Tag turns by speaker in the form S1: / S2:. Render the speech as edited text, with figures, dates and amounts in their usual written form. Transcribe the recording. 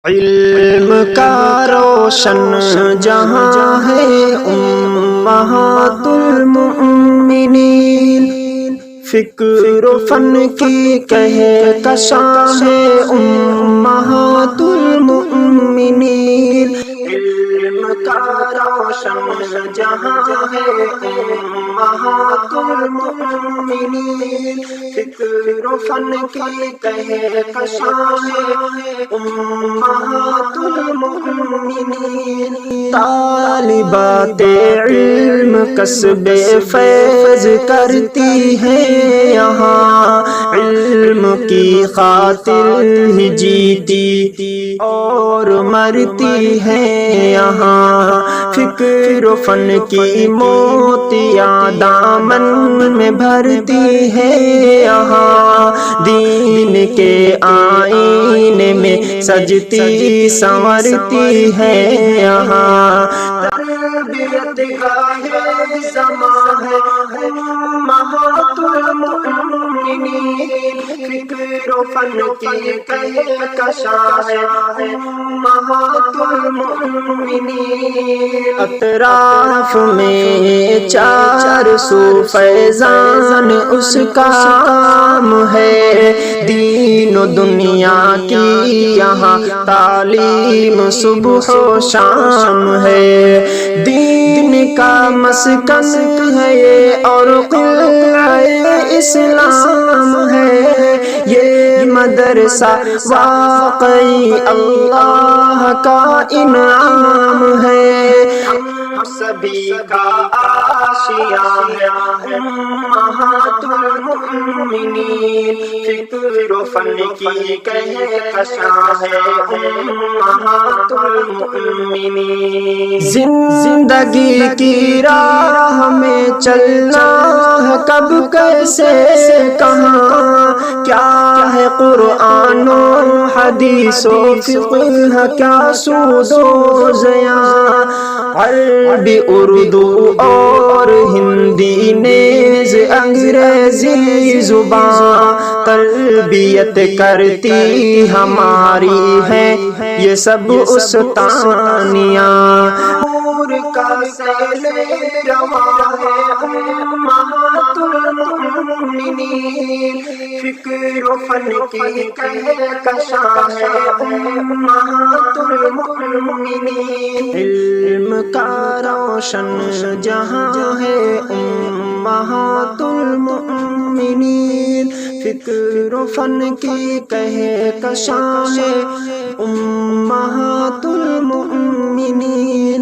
S1: علم کا روشن جہاں ہے امہات المؤمنین، فکر و فن کی کہکشاں ہے امہات المؤمنین۔ علم کا روشن جہاں ہے امہات المؤمنین، فکر و فن کی کہکشاں ہے امہات المؤمنین۔ طالبات علم کسب فیض کرتی ہیں یہاں، علم کی خاطر ہی جیتی اور مرتی ہیں یہاں، فکر و فن کی موتیاں دامن میں بھرتی ہیں یہاں، دین کے آئینے میں سجتی سنورتی ہے یہاں، تربیت گاہ زمان ہے امہات المؤمنین، فکر و فن کی کہکشاں ہے امہات المؤمنین۔ اطراف میں چار سو فیضان اس کا عام ہے، دین و دنیا کی یہاں تعلیم صبح و شام ہے، دین کا مسکن ہے یہ اور قلعہ اسلام ہے، یہ مدرسہ واقعی اللہ کا انعام ہے، ہم سبھی کا آشیاں ہے امہات المؤمنین، فکر و فن کی کہکشاں ہے امہات المؤمنین۔ زندگی کی راہ میں چلنا ہے کب کیسے کہاں، کیا ہے قرآن و حدیث و فقہ کیا سود و زیاں، عربی اردو اور ہندی نیز انگریزی زبان تربیت کرتی ہماری ہے یہ سب استانیاں، نور کا سیل رواں ہے امہات المؤمنین، فکر و فن کی کہکشاں ہے امہات المؤمنین۔ علم کا روشن جہاں ہے امہات المؤمنین، فکر و فن کی کہکشاں ہے